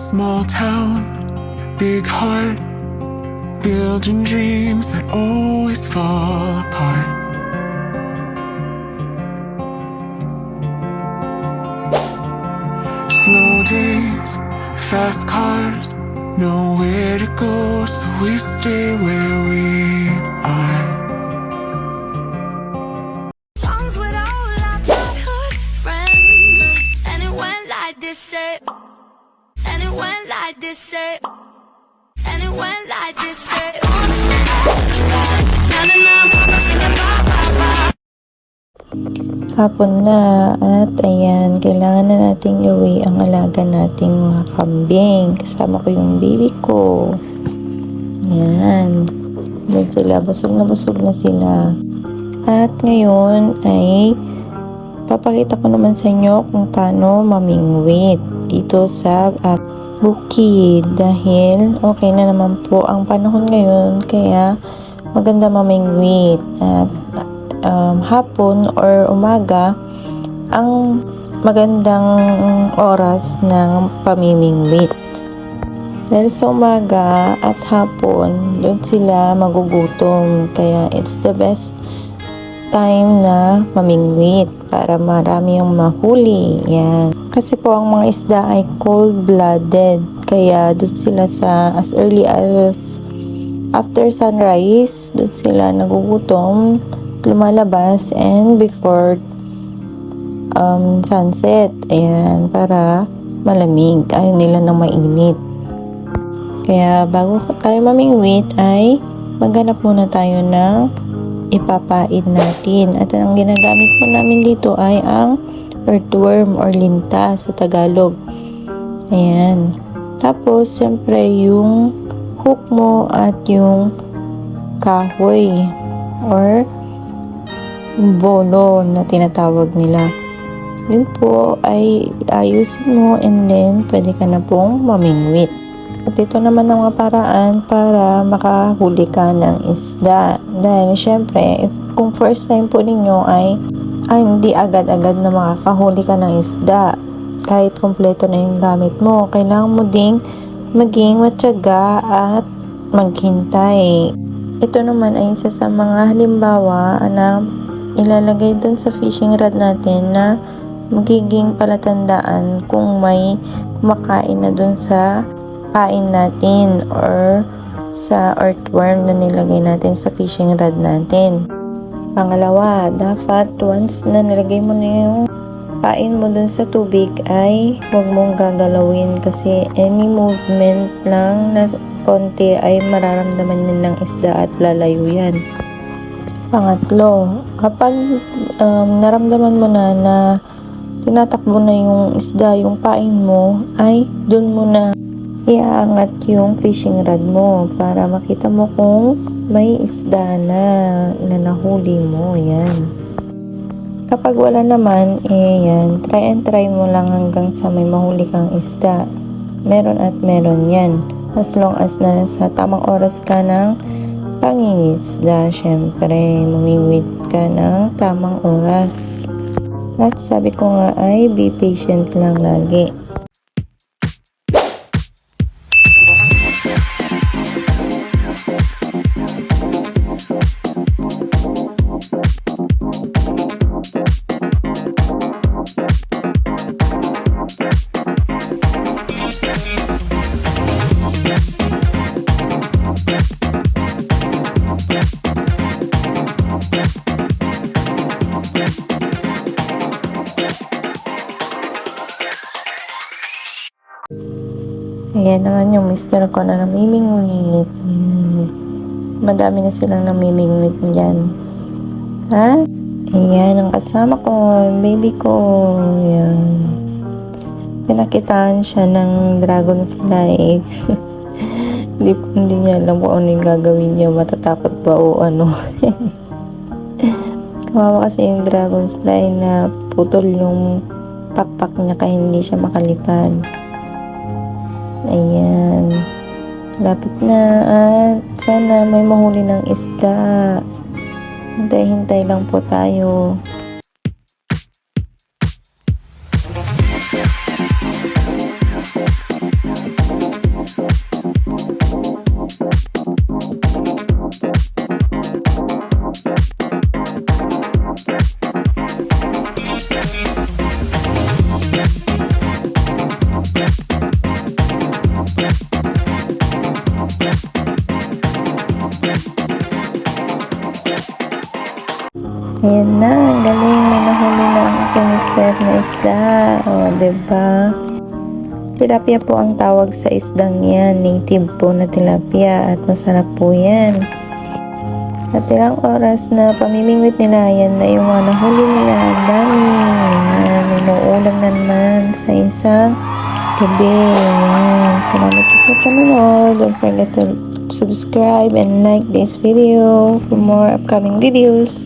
Small town, big heart, building dreams that always fall apart. Slow days, fast cars, nowhere to go, so we stay where we are. Songs with all our childhood friends, and it went like this, and it went like this, and it went like this, Hapon na at ayan, kailangan na nating iuwi ang alaga nating mga kambing. Kasama ko yung baby ko. Ayan. Doon sila, busog na sila. At ngayon ay papakita ko naman sa inyo kung paano mamingwit dito sa bukid. Dahil okay na naman po ang panahon ngayon, kaya maganda mamingwit. At hapon or umaga ang magandang oras ng pamimingwit. Dahil sa umaga at hapon, doon sila magugutom. Kaya it's the best time na mamingwit para marami yung mahuli. Yan. Kasi po ang mga isda ay cold-blooded. Kaya doon sila sa as early as after sunrise, doon sila nagugutom, lumalabas, and before sunset. Ayan, para malamig. Ayaw nila ng mainit. Kaya bago tayo mamingwit ay maghanap muna tayo ng ipapain natin. At ang ginagamit po namin dito ay ang earthworm or linta sa Tagalog. Ayan. Tapos, siyempre, yung hook mo at yung kahoy or bolo na tinatawag nila. Yun po ay ayusin mo, and then pwede ka na pong mamingwit. At ito naman ang mga paraan para makahuli ka ng isda. Dahil syempre, kung first time po ninyo ay hindi agad-agad na makakahuli ka ng isda. Kahit kompleto na yung gamit mo, kailangan mo ding maging matyaga at maghintay. Ito naman ay isa sa mga halimbawa na ilalagay dun sa fishing rod natin na magiging palatandaan kung may kumakain na dun sa pain natin or sa earthworm na nilagay natin sa fishing rod natin. Pangalawa, dapat once na nilagay mo na yung pain mo dun sa tubig ay huwag mong gagalawin, kasi any movement lang na konti ay mararamdaman yan ng isda at lalayo yan. Pangatlo, kapag naramdaman mo na tinatakbo na yung isda, yung pain mo, ay dun mo na iaangat yung fishing rod mo para makita mo kung may isda na nahuli mo. Yan. Kapag wala naman, yan, try and try mo lang hanggang sa may mahuli kang isda. Meron at meron yan. As long as na sa tamang oras ka ng pangingisda, syempre, mamingwit ka ng tamang oras. At sabi ko nga ay be patient lang lagi. Ayan naman yung mister ko na namimingwit. Madami na silang namimingwit dyan. Ha? Ayan, ang kasama ko, baby ko. Ayan. Pinakitaan siya ng dragonfly. Hindi niya alam kung ano yung gagawin niya. Matatakot ba o ano. Kawawa kasi yung dragonfly na putol yung pakpak niya kaya hindi siya makalipad. Ayan. Lapit na at sana may mahuli ng isda. Hintay-hintay lang po tayo. Ayan na, ang galing. May nahuli na ang aking mister na isda. O, diba? Tilapia po ang tawag sa isdang yan. Native po na tilapia at masarap po yan. At ilang oras na pamimingwit nila, yan na yung mga nahuli nila. Ang dami. Yan, may nauulam na naman sa isang gabi. Yan. Salamat po sa panonood. Don't forget to subscribe and like this video for more upcoming videos.